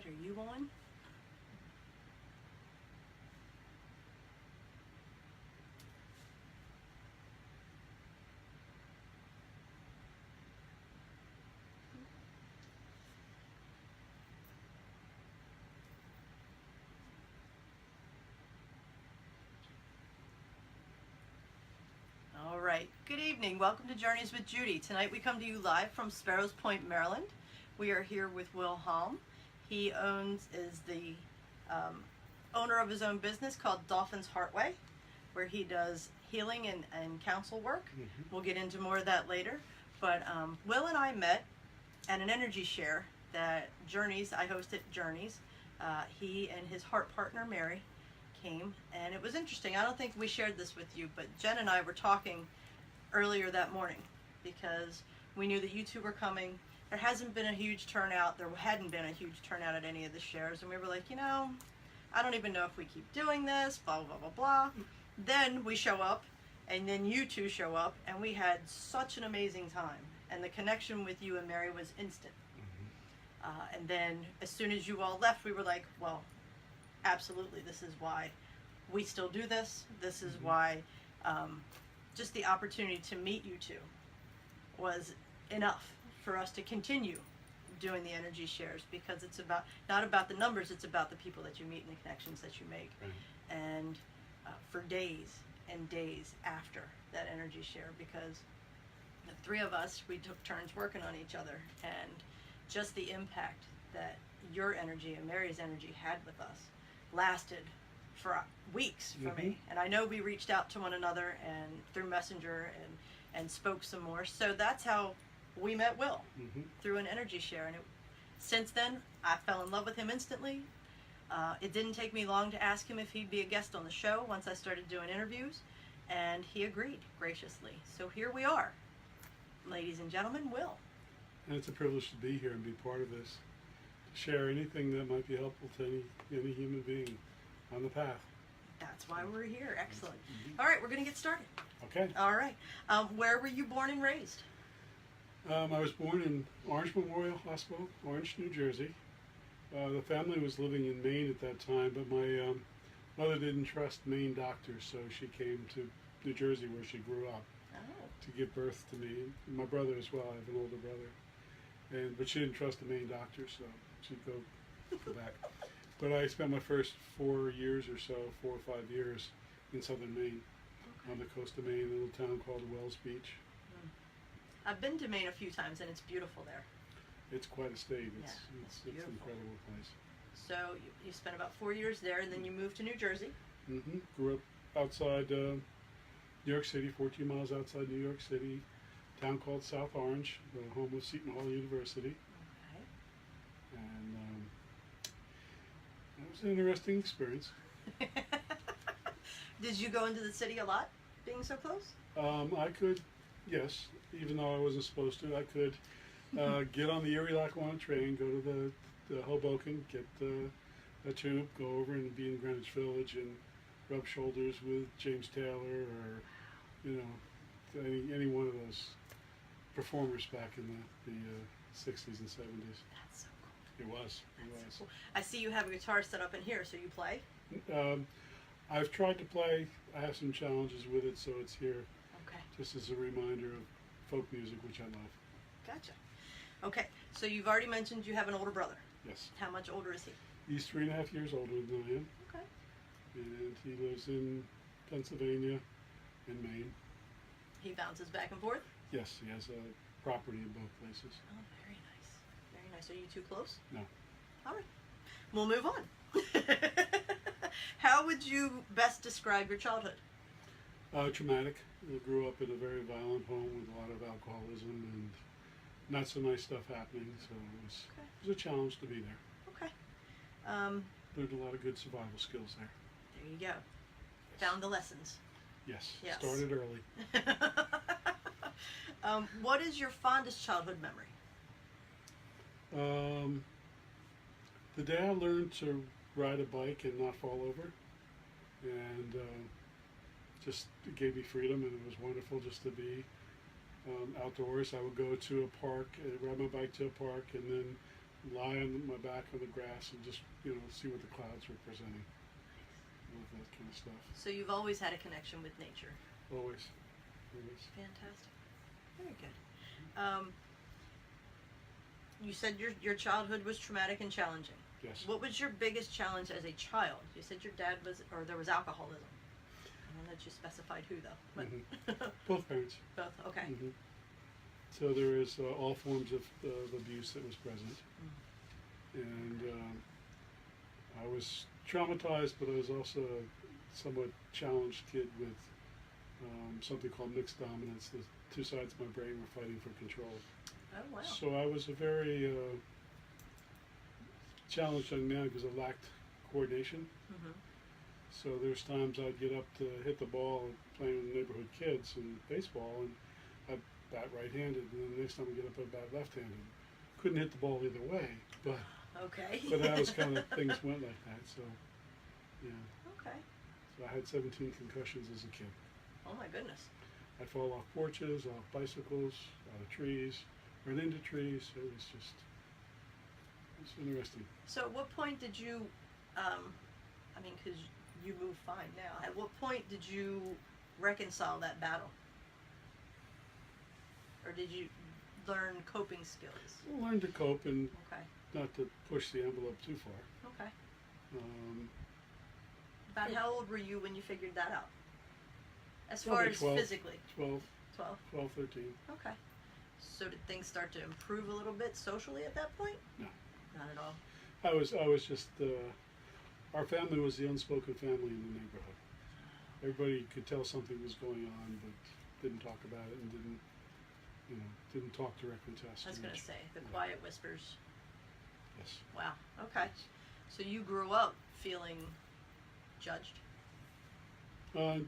right, are you on? All right, good evening. Welcome to Journeys with Judy. Tonight we come to you live from Sparrows Point, Maryland. We are here with Will Halm. He is the owner of his own business called Dolphin's Heartway, where he does healing and counsel work. We'll get into more of that later. But Will and I met at an energy share that Journeys, I hosted Journeys. He and his heart partner, Mary, came, and it was interesting. I don't think we shared this with you, but Jen and I were talking earlier that morning because we knew that you two were coming. There hasn't been a huge turnout. There hadn't been a huge turnout at any of the shares, and we were like, I don't even know if we keep doing this, blah, blah, blah, blah. Then we show up, and then you two show up, and we had such an amazing time, and the connection with you and Mary was instant. And then as soon as you all left, we were like, well, absolutely, this is why we still do this. This is why just the opportunity to meet you two was enough for us to continue doing the energy shares, because it's about not about the numbers, it's about the people that you meet and the connections that you make. And for days and days after that energy share, because the three of us, we took turns working on each other, and just the impact that your energy and Mary's energy had with us lasted for weeks for me. And I know we reached out to one another and through Messenger and spoke some more. So that's how we met Will, through an energy share. And since then, I fell in love with him instantly. It didn't take me long to ask him if he'd be a guest on the show once I started doing interviews, and he agreed graciously. So here we are, ladies and gentlemen, Will. And it's a privilege to be here and be part of this. Share anything that might be helpful to any human being on the path. That's why we're here. Excellent. All right, we're going to get started. Okay. All right. Where were you born and raised? I was born in Orange Memorial Hospital, Orange, New Jersey. The family was living in Maine at that time, but my mother didn't trust Maine doctors, so she came to New Jersey, where she grew up, to give birth to me. And my brother as well. I have an older brother. But she didn't trust the Maine doctor, so she'd go back. But I spent my first 4 years or so, 4 or 5 years, in southern Maine, on the coast of Maine, in a little town called Wells Beach. I've been to Maine a few times, and it's beautiful there. It's quite a state. It's an beautiful. incredible place. So you spent about 4 years there, and then you moved to New Jersey. Grew up outside New York City, 14 miles outside New York City, a town called South Orange, the home of Seton Hall University. And it was an interesting experience. Did you go into the city a lot, being so close? I could, yes, even though I wasn't supposed to, I could get on the Erie-Lackawanna train, go to the Hoboken, get a tube, go over and be in Greenwich Village and rub shoulders with James Taylor or, any one of those performers back in the 60s and 70s. That's so cool. It was. So cool. I see you have a guitar set up in here, so you play? I've tried to play. I have some challenges with it, so it's here just as a reminder of folk music, which I love. Gotcha. Okay, so you've already mentioned you have an older brother. Yes. How much older is he? He's 3.5 years older than I am. Okay. And he lives in Pennsylvania and Maine. He bounces back and forth? Yes, he has a property in both places. Oh, very nice. Very nice. Are you too close? No. All right. We'll move on. How would you best describe your childhood? Traumatic. I grew up in a very violent home with a lot of alcoholism and not so nice stuff happening, so it was a challenge to be there. Okay. Learned a lot of good survival skills there. There you go. Found the lessons. Yes. Started early. What is your fondest childhood memory? The day I learned to ride a bike and not fall over, and just it gave me freedom, and it was wonderful just to be outdoors. I would go to a park, ride my bike to a park, and then lie on my back on the grass and just, see what the clouds were presenting. All of that kind of stuff. So you've always had a connection with nature. Always. Always. Fantastic. Very good. You said your childhood was traumatic and challenging. Yes. What was your biggest challenge as a child? You said your dad there was alcoholism. I don't know that you specified who though. But Both parents. Both. Okay. So there is all forms of abuse that was present. And I was traumatized, but I was also a somewhat challenged kid with something called mixed dominance. The two sides of my brain were fighting for control. Oh wow. So I was a very challenged young man because I lacked coordination. So there's times I'd get up to hit the ball playing with neighborhood kids in baseball, and I'd bat right-handed, and then the next time I get up I'd bat left-handed. Couldn't hit the ball either way, but okay. but that was kind of things went like that. So yeah. Okay. So I had 17 concussions as a kid. Oh my goodness. I'd fall off porches, off bicycles, out of trees, run into trees. It was interesting. So at what point did you, because you move fine now, at what point did you reconcile that battle? Or did you learn coping skills? I learned to cope and Okay. not to push the envelope too far. Okay. About how old were you when you figured that out? As far Probably as 12, physically? 12, 12? 13. Okay. So did things start to improve a little bit socially at that point? No. Not at all? I was just, our family was the unspoken family in the neighborhood. Everybody could tell something was going on, but didn't talk about it and didn't talk directly to us. I was too going to much. say, the Yeah. quiet whispers. Yes. Wow. Okay. So you grew up feeling judged?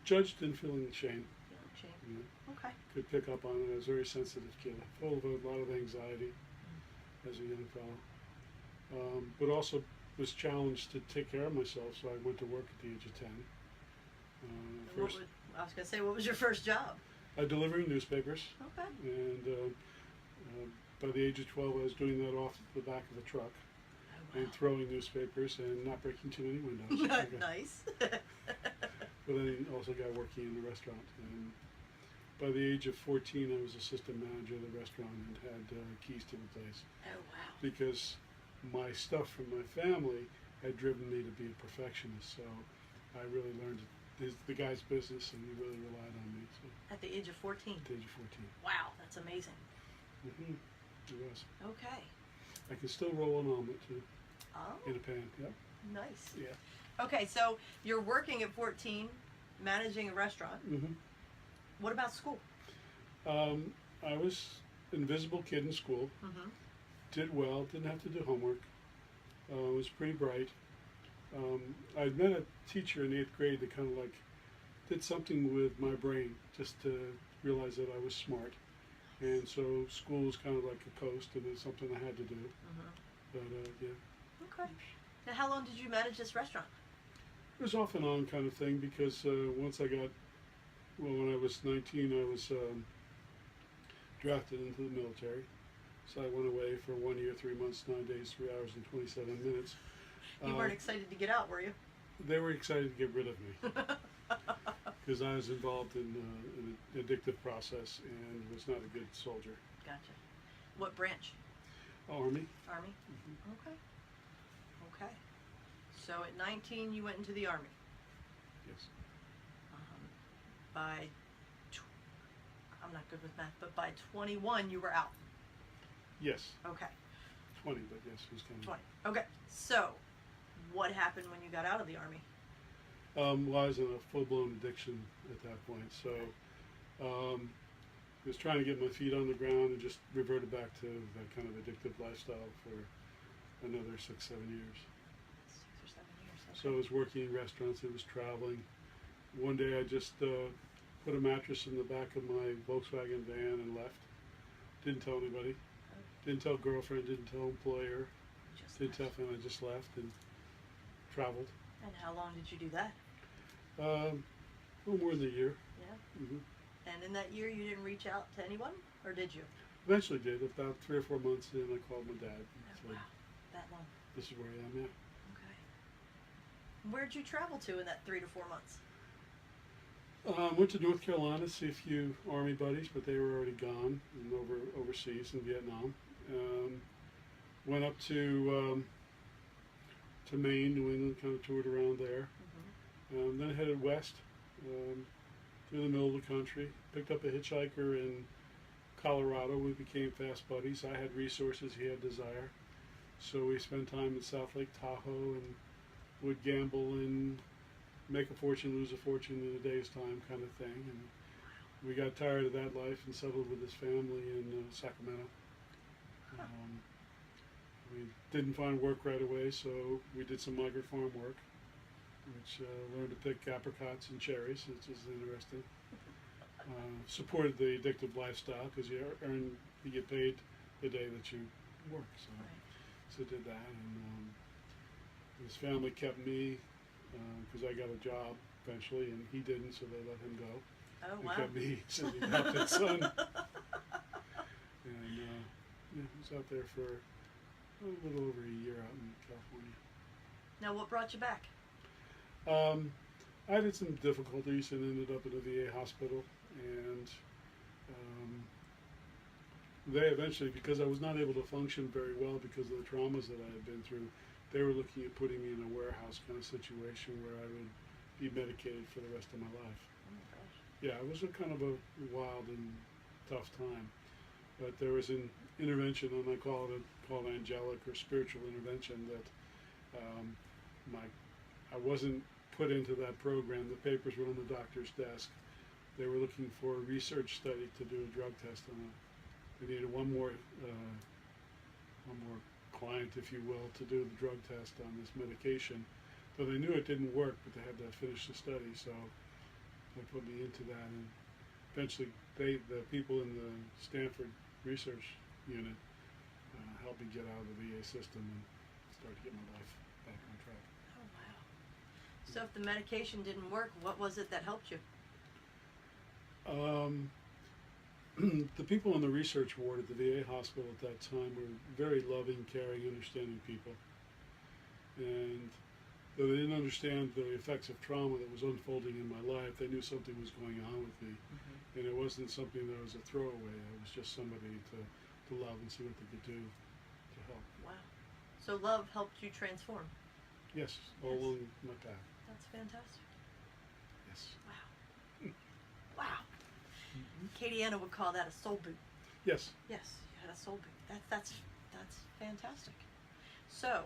Judged and feeling shame. Feeling shame? You know, Okay. could pick up on it. I was a very sensitive kid, full of a lot of anxiety as a young fellow. But also was challenged to take care of myself, so I went to work at the age of 10. First, I was going to say, what was your first job? delivering newspapers, Okay. and by the age of 12, I was doing that off the back of a truck Oh, and throwing newspapers and not breaking too many windows. wow. Okay. Nice. But then also got working in the restaurant. And by the age of 14, I was assistant manager of the restaurant and had keys to the place. Oh, wow. Because my stuff from my family had driven me to be a perfectionist. So I really learned the guy's business, and he really relied on me. So At the age of 14? at the age of 14. Wow, that's amazing. It was. Okay. I can still roll an omelet too, Oh, in a pan. Yep. nice. Yeah. Okay, so you're working at 14, managing a restaurant. What about school? I was an invisible kid in school. Did well. Didn't have to do homework. Was pretty bright. I met a teacher in 8th grade that kind of like did something with my brain just to realize that I was smart. And so school was kind of like a coast, and it's something I had to do. But yeah. Okay. Now, how long did you manage this restaurant? It was off and on kind of thing because once I got, when I was 19, I was drafted into the military. So I went away for 1 year, 3 months, 9 days, 3 hours, and 27 minutes. You weren't excited to get out, were you? They were excited to get rid of me because I was involved in an addictive process and was not a good soldier. Gotcha. What branch? Army. Army? Okay. Okay. So at 19, you went into the Army. Yes. By, I'm not good with math, but by 21, you were out. Yes. Okay. 20, but yes, it was kind of. 20. Okay. So, what happened when you got out of the Army? Well, I was in a full-blown addiction at that point, so I was trying to get my feet on the ground and just reverted back to that kind of addictive lifestyle for another 6-7 years. 6 or 7 years. Okay. So I was working in restaurants, I was traveling. One day I just put a mattress in the back of my Volkswagen van and left. Didn't tell anybody. Didn't tell girlfriend, didn't tell employer. Didn't tell friend, I just left and traveled. And how long did you do that? A little more than a year. Yeah. And in that year, you didn't reach out to anyone, or did you? Eventually did. About 3 or 4 months in, I called my dad and Oh, said, wow. that long. This is where I am, yeah. Okay. Where'd you travel to in that 3 to 4 months? Went to North Carolina to see a few Army buddies, but they were already gone and overseas in Vietnam. Went up to Maine, New England, kind of toured around there. Then headed west through the middle of the country. Picked up a hitchhiker in Colorado. We became fast buddies. I had resources, he had desire. So we spent time in South Lake Tahoe and would gamble and make a fortune, lose a fortune in a day's time kind of thing. And we got tired of that life and settled with his family in Sacramento. We didn't find work right away, so we did some migrant farm work, which learned to pick apricots and cherries, which is interesting. Supported the addictive lifestyle because you get paid the day that you work. So did that, and his family kept me because I got a job eventually, and he didn't, so they let him go. Oh, They wow. kept me as the adopted son, and yeah, I was out there for a little over a year out in California. Now, what brought you back? I had some difficulties and ended up in a VA hospital, and they eventually, because I was not able to function very well because of the traumas that I had been through, they were looking at putting me in a warehouse kind of situation where I would be medicated for the rest of my life. Oh my gosh. Yeah, it was a kind of a wild and tough time, but there was an intervention, and I call it angelic or spiritual intervention, that I wasn't put into that program. The papers were on the doctor's desk. They were looking for a research study to do a drug test on it. They needed one more client, if you will, to do the drug test on this medication. So they knew it didn't work, but they had to finish the study, so they put me into that. And eventually, the people in the Stanford research unit helped me get out of the VA system and start to get my life back on track. Oh, wow. So if the medication didn't work, what was it that helped you? The people in the research ward at the VA hospital at that time were very loving, caring, understanding people. And though they didn't understand the effects of trauma that was unfolding in my life, they knew something was going on with me. And it wasn't something that was a throwaway. It was just somebody to love and see what they could do to help. Wow. So love helped you transform. Yes, all along my path. That's fantastic. Yes. Wow. Wow. Katie Anna would call that a soul boot. Yes. Yes, you had a soul boot. That's fantastic. So,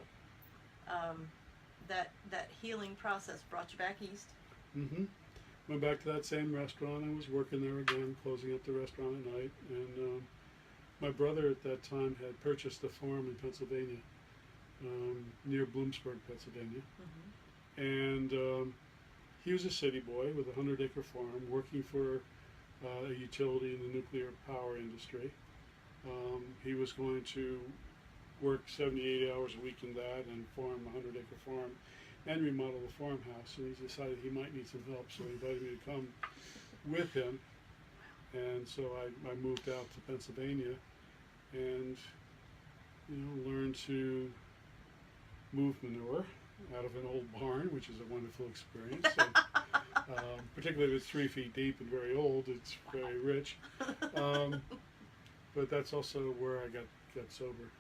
that healing process brought you back east. Went back to that same restaurant. I was working there again, closing up the restaurant at night. And my brother at that time had purchased a farm in Pennsylvania, near Bloomsburg, Pennsylvania. And he was a city boy with a 100-acre farm, working for a utility in the nuclear power industry. He was going to work 78 hours a week in that and farm a 100-acre farm and remodel the farmhouse. And he decided he might need some help, so he invited me to come with him. And so I moved out to Pennsylvania and, learned to move manure out of an old barn, which is a wonderful experience. And, particularly if it's 3 feet deep and very old, it's very rich. But that's also where I got sober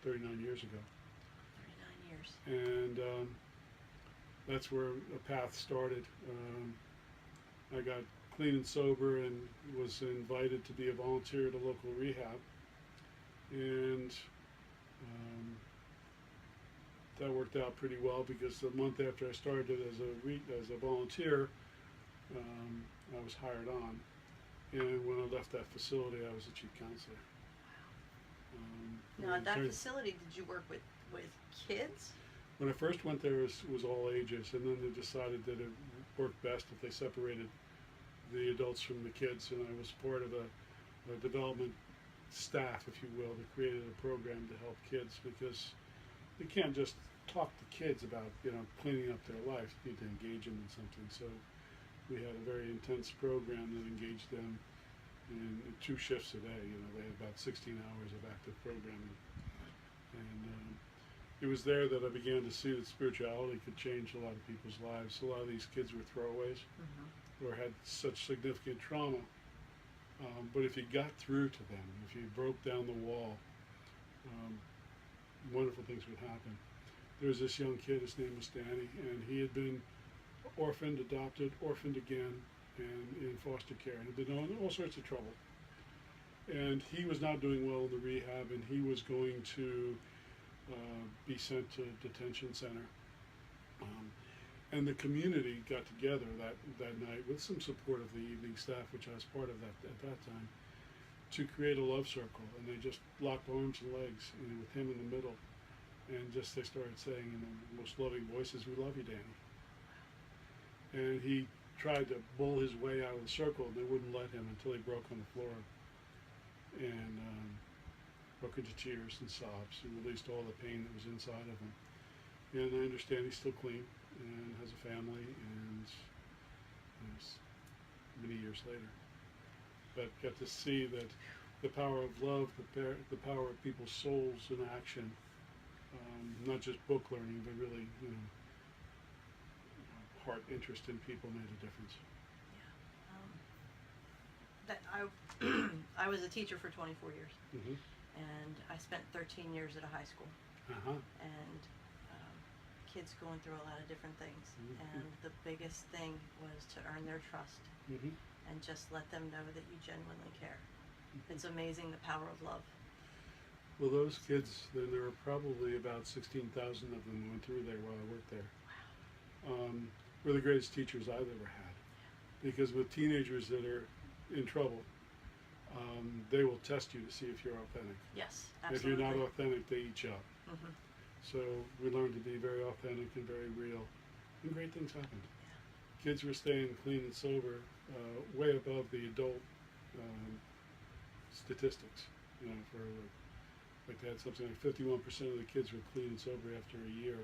39 years ago. 39 years. And that's where a path started. I got clean and sober and was invited to be a volunteer at a local rehab. And that worked out pretty well because the month after I started as a volunteer, I was hired on. And when I left that facility, I was the chief counselor. Now, at that facility, did you work with kids? When I first went there, it was all ages, and then they decided that it worked best if they separated the adults from the kids, and I was part of a development staff, if you will, that created a program to help kids, because you can't just talk to kids about, cleaning up their life. You need to engage them in something. So we had a very intense program that engaged them in 2 shifts a day. They had about 16 hours of active programming. And it was there that I began to see that spirituality could change a lot of people's lives. A lot of these kids were throwaways or had such significant trauma. But if you got through to them, if you broke down the wall, wonderful things would happen. There was this young kid, his name was Danny, and he had been orphaned, adopted, orphaned again, and in foster care, and had been in all sorts of trouble. And he was not doing well in the rehab, and he was going to be sent to a detention center. And the community got together that night with some support of the evening staff, which I was part of that at that time, to create a love circle. And they just locked arms and legs, with him in the middle. And just they started saying in the most loving voices, "We love you, Danny." And he tried to bull his way out of the circle, and they wouldn't let him until he broke on the floor and broke into tears and sobs and released all the pain that was inside of him. And I understand he's still clean and has a family, and it's many years later. But got to see that the power of love, the power of people's souls in action, not just book learning, but really, heart interest in people made a difference. I was a teacher for 24 years, Mm-hmm. and I spent 13 years at a high school, Uh-huh. and kids going through a lot of different things. Mhm. And the biggest thing was to earn their trust Mm-hmm. and just let them know that you genuinely care. It's amazing the power of love. Well, those kids, then there were probably about 16,000 of them who went through there while I worked there. Were the greatest teachers I've ever had. Because with teenagers that are in trouble, they will test you to see if you're authentic. Yes, If absolutely. you're not authentic, they eat you up. Mhm. So we learned to be very authentic and very real, and great things happened. Kids were staying clean and sober, way above the adult statistics. For like they had something like 51% of the kids were clean and sober after a year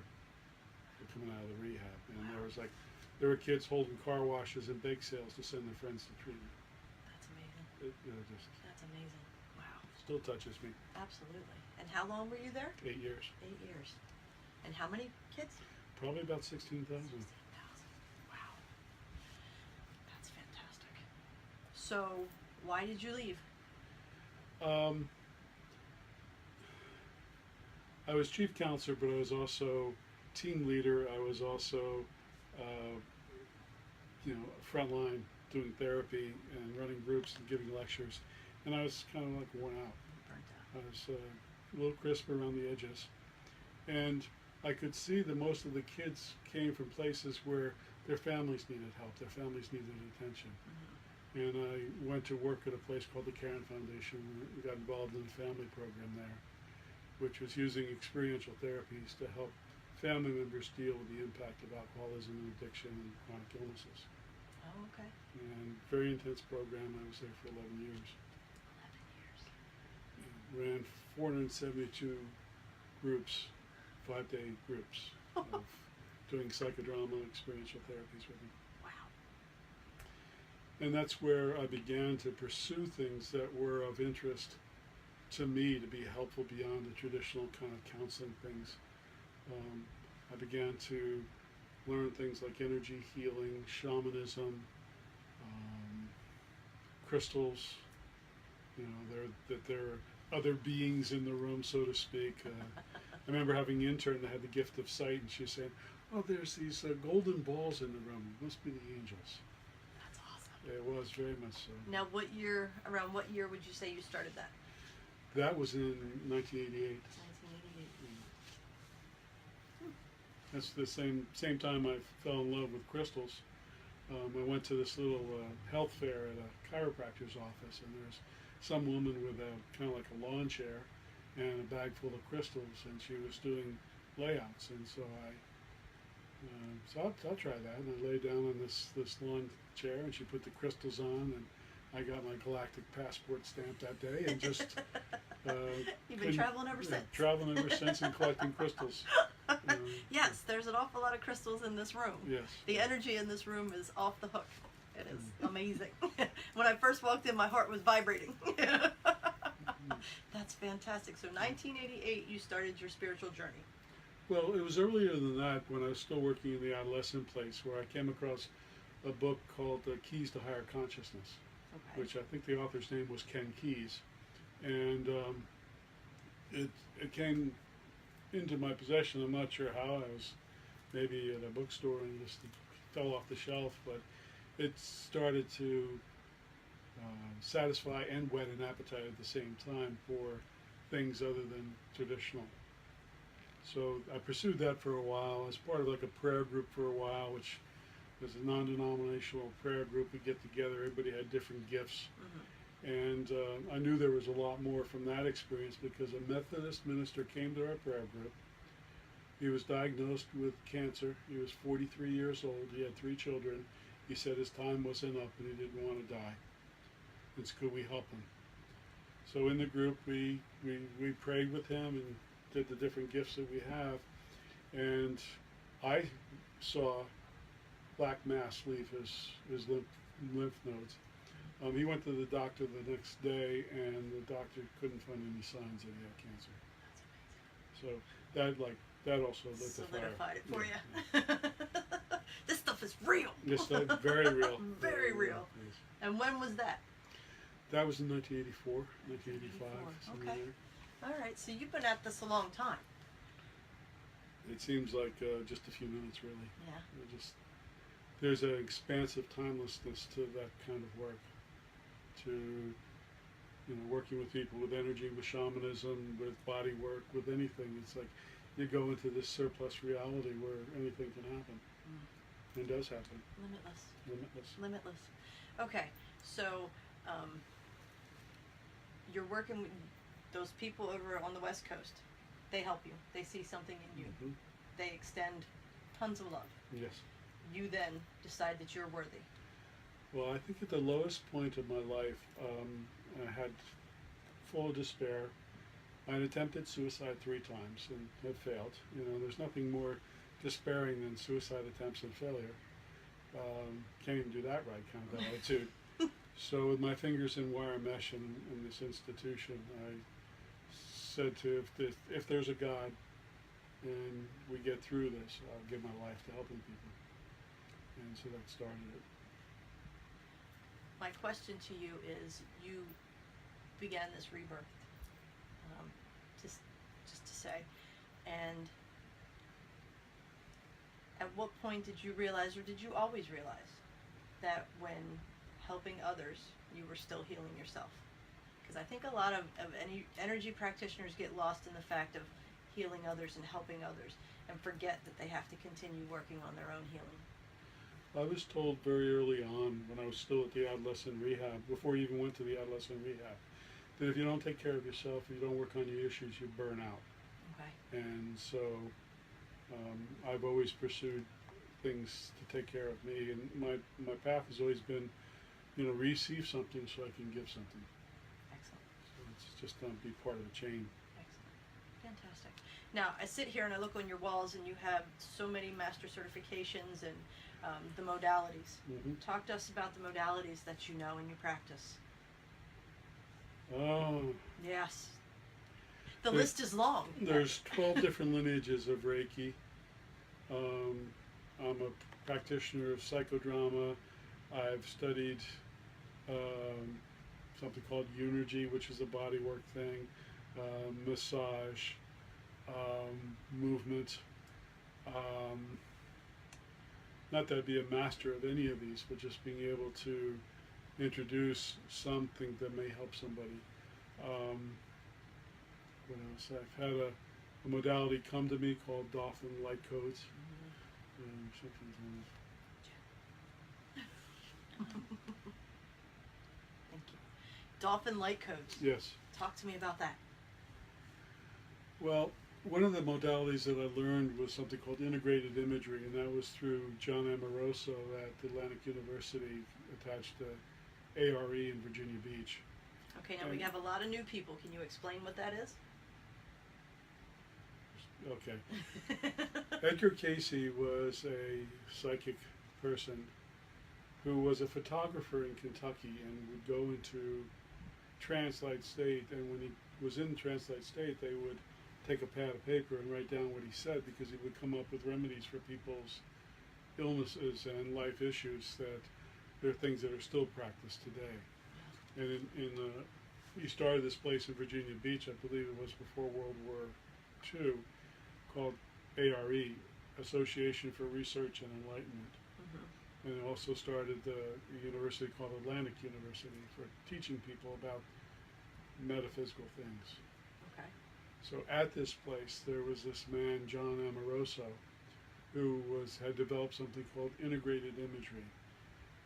of coming out of the rehab, and there were kids holding car washes and bake sales to send their friends to treatment. That's amazing. Just That's amazing. Wow. still touches me. Absolutely. And how long were you there? 8 years, 8 years. And how many kids? probably about 16,000. 16,000. Wow. That's fantastic. So, why did you leave? I was chief counselor, but I was also team leader. I was also, frontline doing therapy and running groups and giving lectures. And I was kind of like worn out. Burnt out. I was a little crisp around the edges. And I could see that most of the kids came from places where their families needed help, their families needed attention. And I went to work at a place called the Karen Foundation and got involved in a family program there, which was using experiential therapies to help family members deal with the impact of alcoholism and addiction and chronic illnesses. Oh, okay. And very intense program. I was there for 11 years. 11 years. Ran 472 groups, 5-day groups of doing psychodrama experiential therapies with them. Wow. And that's where I began to pursue things that were of interest to me to be helpful beyond the traditional kind of counseling things. I began to learn things like energy healing, shamanism, crystals. There are other beings in the room, so to speak. I remember having an intern that had the gift of sight, and she was saying, "Oh, there's these golden balls in the room. It must be the angels." That's awesome. It was very much so. Now, around what year would you say you started that? That was in 1988. 1988. That's the same time I fell in love with crystals. I went to this little health fair at a chiropractor's office, and there's some woman with a kind of like a lawn chair and a bag full of crystals, and she was doing layouts, and so I'll try that. And I lay down on this lawn chair, and she put the crystals on, and I got my galactic passport stamp that day, and just You've been traveling ever since. Traveling ever since and collecting crystals. Yes, there's an awful lot of crystals in this room. Yes. The energy in this room is off the hook. It is amazing. When I first walked in, my heart was vibrating. That's fantastic. So 1988, you started your spiritual journey. Well, it was earlier than that when I was still working in the adolescent place where I came across a book called Keys to Higher Consciousness, Okay. which I think the author's name was Ken Keyes. And it came into my possession. I'm not sure how. I was maybe at a bookstore and just fell off the shelf, but it started to satisfy and whet an appetite at the same time for things other than traditional. So I pursued that for a while as part of like a prayer group for a while, which was a non-denominational prayer group. We get together, everybody had different gifts. Mm-hmm. And I knew there was a lot more from that experience because a Methodist minister came to our prayer group. He was diagnosed with cancer. He was 43 years old. He had 3 children. He said his time wasn't up and he didn't want to die. And so could we help him? So in the group, we prayed with him and did the different gifts that we have. And I saw black mass leave his lymph nodes. He went to the doctor the next day, and the doctor couldn't find any signs that he had cancer. So that also lit the fire. Solidified it for Yeah, you. yeah. This stuff is real. This stuff very real. Very real. Yes. And when was that? That was in 1984, 1985. somewhere Okay. there. All right. So you've been at this a long time. It seems like just a few minutes, really. Yeah. There's an expansive timelessness to that kind of work. To working with people with energy, with shamanism, with body work, with anything. It's like you go into this surplus reality where anything can happen. Mm. It does happen. Limitless. Okay. So you're working with those people over on the West Coast. They help you. They see something in you. Mm-hmm. They extend tons of love. Yes. You then decide that you're worthy. Well, I think at the lowest point of my life, I had full despair. I had attempted suicide 3 times and had failed. There's nothing more despairing than suicide attempts and failure. Can't even do that right kind of attitude. So with my fingers in wire mesh in this institution, I said to if there's a God and we get through this, I'll give my life to helping people. And so that started it. My question to you is, you began this rebirth, just to say, and at what point did you realize, or did you always realize, that when helping others, you were still healing yourself? Because I think a lot of any energy practitioners get lost in the fact of healing others and helping others, and forget that they have to continue working on their own healing. I was told very early on when I was still at the adolescent rehab, before you even went to the adolescent rehab, that if you don't take care of yourself, if you don't work on your issues, you burn out. Okay. And so I've always pursued things to take care of me, and my path has always been, receive something so I can give something. Excellent. So it's just be part of the chain. Excellent. Fantastic. Now, I sit here and I look on your walls, and you have so many master certifications and the modalities. Mm-hmm. Talk to us about the modalities that you know and you practice. Oh. Yes. The list is long. There's 12 different lineages of Reiki. I'm a practitioner of psychodrama. I've studied something called Eunergy, which is a bodywork thing, massage, movement. Not that I'd be a master of any of these, but just being able to introduce something that may help somebody. What else? I've had a modality come to me called Dolphin Light Codes. Thank you. Dolphin Light Codes. Yes. Talk to me about that. Well, one of the modalities that I learned was something called integrated imagery, and that was through John Amoroso at Atlantic University, attached to ARE in Virginia Beach. Okay, now we have a lot of new people. Can you explain what that is? Okay. Edgar Casey was a psychic person who was a photographer in Kentucky and would go into trance-like state, and when he was in translate state, they would take a pad of paper and write down what he said, because he would come up with remedies for people's illnesses and life issues that they're things that are still practiced today. And he started this place in Virginia Beach, I believe it was before World War II, called ARE, Association for Research and Enlightenment. And it also started a university called Atlantic University for teaching people about metaphysical things. Okay. So at this place, there was this man, John Amoroso, who had developed something called integrated imagery,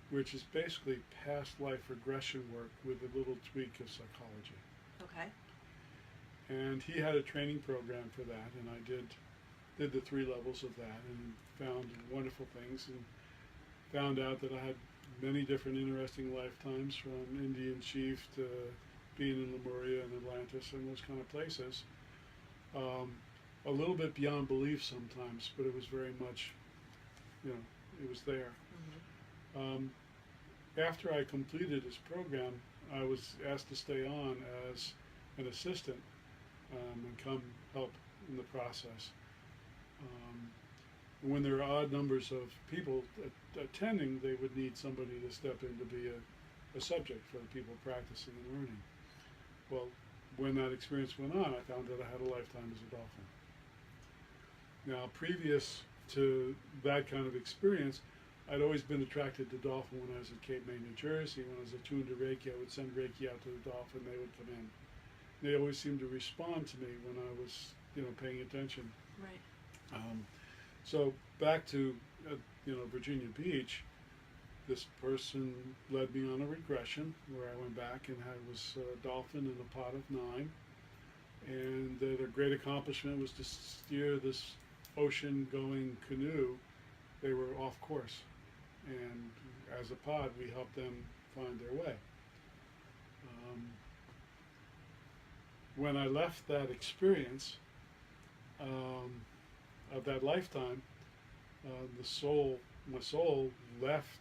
which is basically past life regression work with a little tweak of psychology. Okay. And he had a training program for that, and I did the 3 levels of that, and found wonderful things, and found out that I had many different interesting lifetimes, from Indian chief to being in Lemuria and Atlantis and those kind of places. A little bit beyond belief sometimes, but it was very much, it was there. After I completed his program, I was asked to stay on as an assistant and come help in the process. When there are odd numbers of people attending, they would need somebody to step in to be a subject for the people practicing and learning. Well, when that experience went on, I found that I had a lifetime as a dolphin. Now, previous to that kind of experience, I'd always been attracted to dolphin when I was at Cape May, New Jersey. When I was attuned to Reiki, I would send Reiki out to the dolphin. They would come in. They always seemed to respond to me when I was, paying attention. Right. So back to, Virginia Beach, this person led me on a regression where I went back and was a dolphin in a pod of 9. And their great accomplishment was to steer this ocean-going canoe. They were off course. And as a pod, we helped them find their way. When I left that experience of that lifetime, my soul left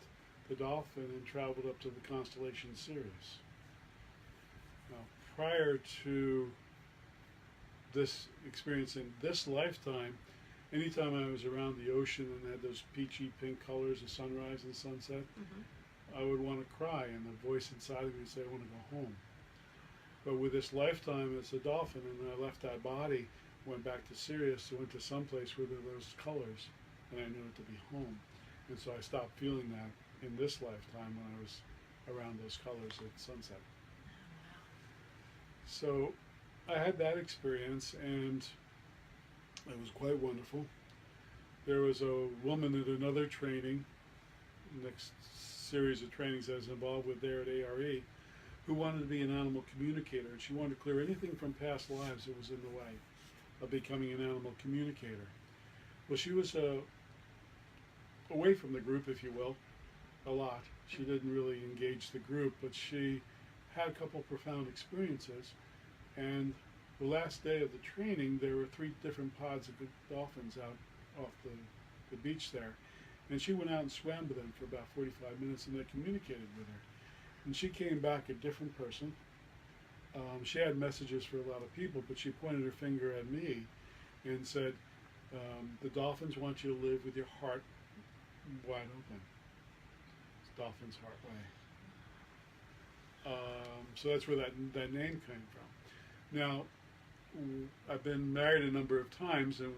the dolphin and traveled up to the constellation Sirius. Now, prior to this experience in this lifetime, anytime I was around the ocean and had those peachy pink colors of sunrise and sunset, I would want to cry, and the voice inside of me would say, I want to go home. But with this lifetime as a dolphin, and I left that body, went back to Sirius, went to some place where there were those colors, and I knew it to be home. And so I stopped feeling that in this lifetime when I was around those colors at sunset. So I had that experience, and it was quite wonderful. There was a woman at another training, next series of trainings I was involved with there at ARE, who wanted to be an animal communicator, and she wanted to clear anything from past lives that was in the way of becoming an animal communicator. Well, she was away from the group, if you will, a lot. She didn't really engage the group, but she had a couple profound experiences. And the last day of the training, there were 3 different pods of dolphins out off the beach there. And she went out and swam with them for about 45 minutes, and they communicated with her. And she came back a different person. She had messages for a lot of people, but she pointed her finger at me and said, the dolphins want you to live with your heart wide open. It's Dolphin's Heart Way. So that's where that name came from. Now, I've been married a number of times, and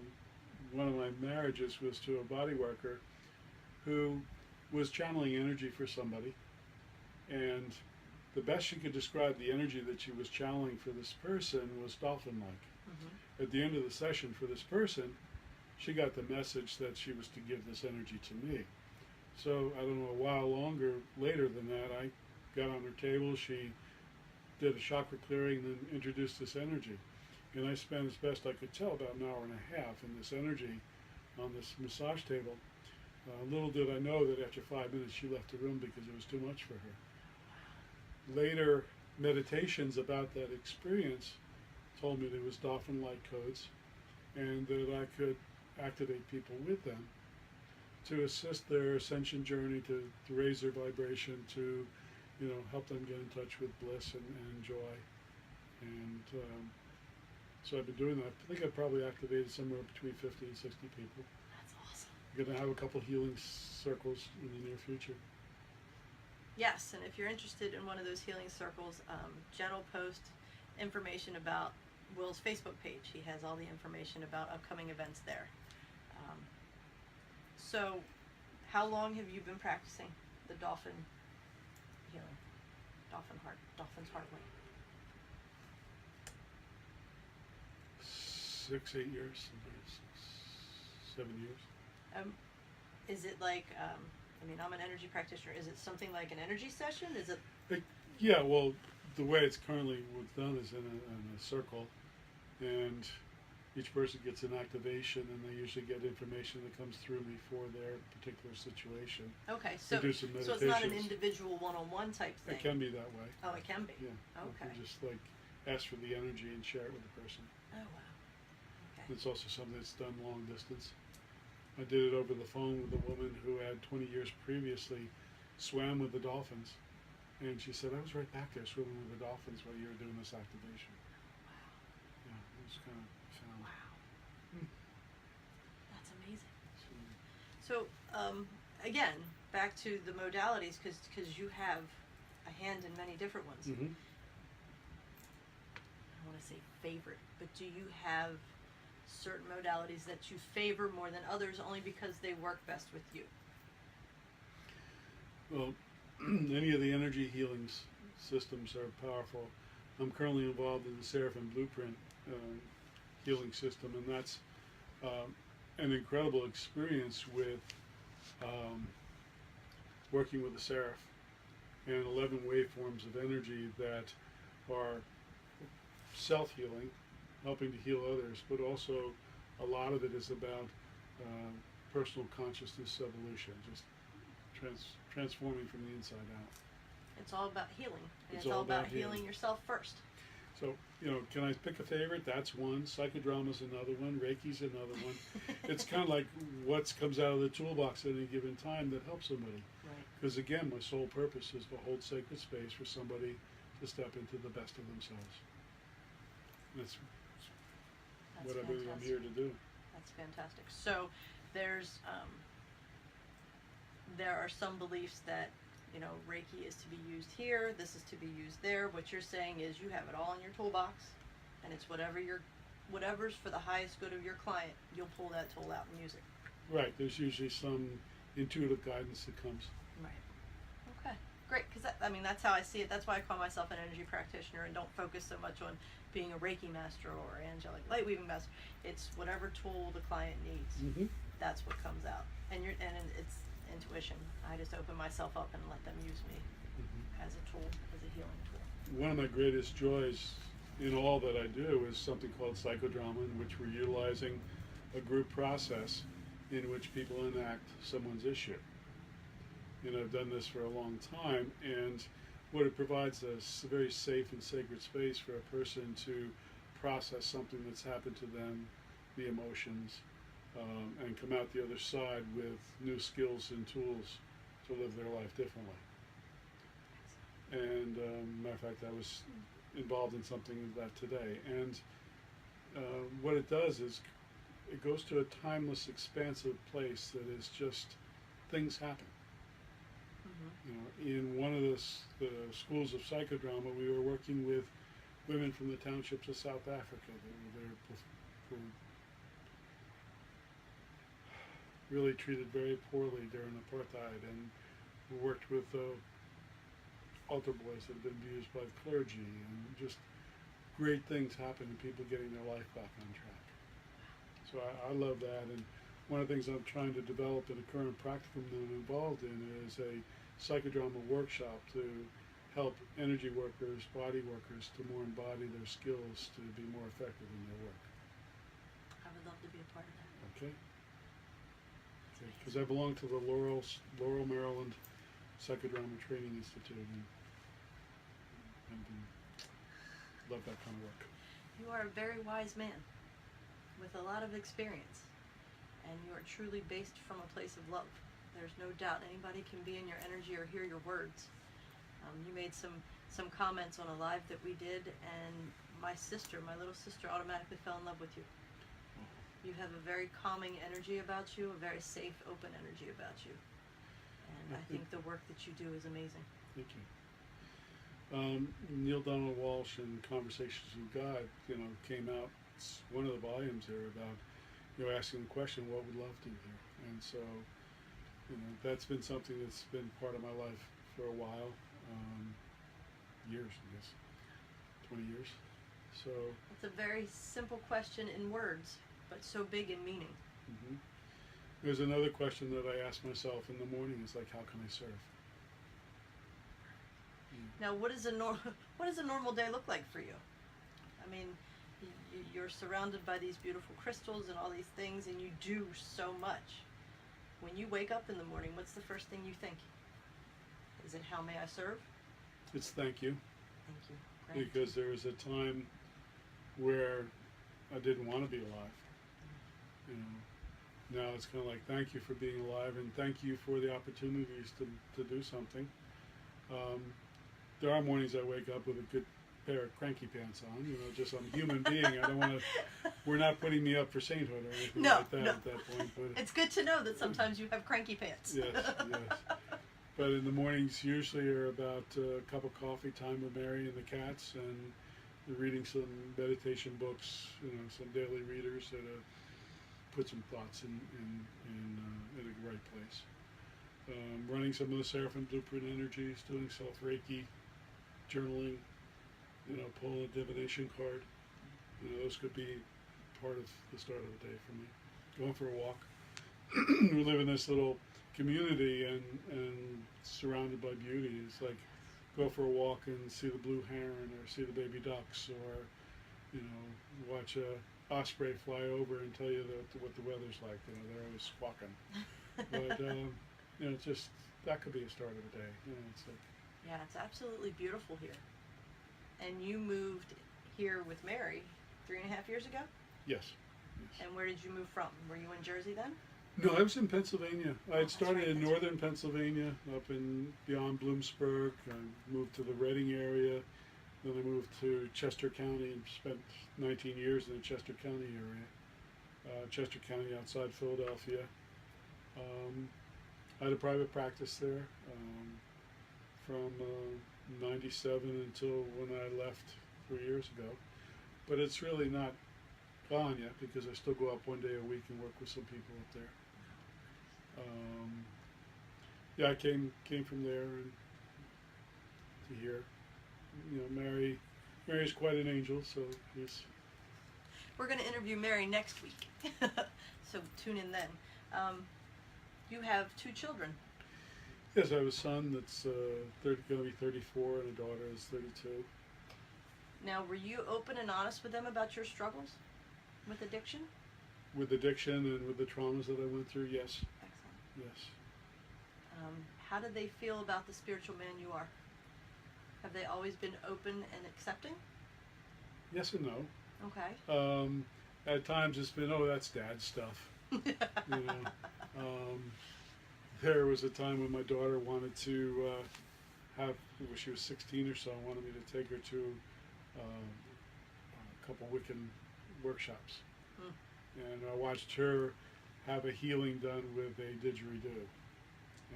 one of my marriages was to a body worker who was channeling energy for somebody, and the best she could describe the energy that she was channeling for this person was dolphin-like. At the end of the session for this person, she got the message that she was to give this energy to me. So, I don't know, a while longer later than that, I got on her table, she did a chakra clearing, and then introduced this energy. And I spent, as best I could tell, about an hour and a half in this energy on this massage table. Little did I know that after 5 minutes she left the room because it was too much for her. Later meditations about that experience told me there was dolphin-like codes, and that I could activate people with them to assist their ascension journey, to raise their vibration, to help them get in touch with bliss and joy. And so I've been doing that. I think I've probably activated somewhere between 50 and 60 people. That's awesome. I'm going to have a couple healing circles in the near future. Yes, and if you're interested in one of those healing circles, Jen will post information about Will's Facebook page. He has all the information about upcoming events there. So, how long have you been practicing the dolphin healing? Dolphin's heart way? 6, 8 years, 7 years. Is it like, I mean, I'm an energy practitioner. Is it something like an energy session? Is it? Yeah, well, the way it's currently done is in a circle, and each person gets an activation, and they usually get information that comes through me for their particular situation. Okay, so do some so it's not an meditations. individual one-on-one type thing. It can be that way. Oh, it can be. Yeah. You Okay. can just like ask for the energy and share it with the person. Oh wow. Okay. It's also something that's done long distance. I did it over the phone with a woman who had 20 years previously swam with the dolphins, and she said, "I was right back there swimming with the dolphins while you were doing this activation." Wow. Yeah, it was kind of profound. Wow. Hmm. That's amazing. So, So, again, back to the modalities, because you have a hand in many different ones. mhm. I don't want to say favorite, but do you have certain modalities that you favor more than others only because they work best with you? Well, any of the energy healing systems are powerful. I'm currently involved in the Seraphim Blueprint healing system, and that's an incredible experience with working with the Seraph and 11 waveforms of energy that are self-healing, helping to heal others, but also a lot of it is about personal consciousness evolution, just transforming from the inside out. It's all about healing, and It's it's all all about about healing healing. yourself first. So, can I pick a favorite? That's one. Psychodrama's another one. Reiki's another one. It's kind of like what comes out of the toolbox at any given time that helps somebody. Right. Because again, my sole purpose is to hold sacred space for somebody to step into the best of themselves. That's what I'm fantastic. here to do. That's fantastic. So there are some beliefs that, Reiki is to be used here, this is to be used there. What you're saying is you have it all in your toolbox, and it's whatever's for the highest good of your client, you'll pull that tool out and use it. Right. There's usually some intuitive guidance that comes. Right. Okay. Great. Because that's how I see it. That's why I call myself an energy practitioner and don't focus so much on being a Reiki master or angelic light weaving master. It's whatever tool the client needs. Mm-hmm. That's what comes out. And it's intuition. I just open myself up and let them use me Mm-hmm. as a tool, as a healing tool. One of my greatest joys in all that I do is something called psychodrama, in which we're utilizing a group process in which people enact someone's issue. I've done this for a long time, and what it provides us a very safe and sacred space for a person to process something that's happened to them, the emotions, and come out the other side with new skills and tools to live their life differently. And matter of fact, I was involved in something like that today. And what it does is it goes to a timeless, expansive place that is just things happen. Mm-hmm. In one of the schools of psychodrama, we were working with women from the townships of South Africa that were there for really treated very poorly during apartheid, and we worked with altar boys that had been abused by the clergy, and just great things happen and people getting their life back on track. So I love that, and one of the things I'm trying to develop in the current practicum that I'm involved in is a psychodrama workshop to help energy workers, body workers, to more embody their skills to be more effective in their work. I would love to be a part of that. Okay? Because I belong to the Laurel, Maryland Psychodrama Training Institute, and love that kind of work. You are a very wise man with a lot of experience, and you are truly based from a place of love. There's no doubt anybody can be in your energy or hear your words. You made some comments on a live that we did, and my little sister automatically fell in love with you. You have a very calming energy about you, a very safe, open energy about you. And I think the work that you do is amazing. Thank you. Neil Donald Walsh in Conversations with God, came out. It's one of the volumes there about, asking the question, what would love do here? And so, that's been something that's been part of my life for a while, years, I guess, 20 years. So it's a very simple question in words, but so big in meaning. Mm-hmm. There's another question that I ask myself in the morning is like, how can I serve? Now, what does a normal day look like for you? I mean, you're surrounded by these beautiful crystals and all these things, and you do so much. When you wake up in the morning, what's the first thing you think? Is it, how may I serve? It's thank you. Thank you. Great. Because there was a time where I didn't want to be alive. Now it's kind of like, thank you for being alive, and thank you for the opportunities to do something. There are mornings I wake up with a good pair of cranky pants on, just I'm a human being. I don't want to, we're not putting me up for sainthood or anything like that at that point. But it's good to know that sometimes you have cranky pants. Yes. But in the mornings usually are about a cup of coffee, time with Mary and the cats, and reading some meditation books, some daily readers that put some thoughts in a right place. Running some of the Seraphim Blueprint energies, doing self-Reiki, journaling, pulling a divination card. Those could be part of the start of the day for me. Going for a walk. We live in this little community and surrounded by beauty. It's like go for a walk and see the blue heron or see the baby ducks or watch a osprey fly over and tell you what the weather's like. They're always squawking. But just that could be a start of the day. It's like, yeah, it's absolutely beautiful here. And you moved here with Mary 3.5 years ago? Yes. And where did you move from? Were you in Jersey then? No, I was in Pennsylvania. I had started in northern right. Pennsylvania, up in beyond Bloomsburg. I moved to the Reading area. Then I moved to Chester County and spent 19 years in the Chester County area. Chester County outside Philadelphia. I had a private practice there from 97 until when I left 3 years ago. But it's really not gone yet because I still go up one day a week and work with some people up there. I came from there and to here. Mary's quite an angel, so yes. We're going to interview Mary next week, so tune in then. You have 2 children. Yes, I have a son that's going to be 34 and a daughter is 32. Now, were you open and honest with them about your struggles with addiction? With addiction and with the traumas that I went through, yes. Excellent. Yes. How did they feel about the spiritual man you are? Have they always been open and accepting? Yes and no. Okay. At times it's been, oh, that's Dad's stuff. There was a time when my daughter wanted to when she was 16 or so, wanted me to take her to a couple Wiccan workshops. And I watched her have a healing done with a didgeridoo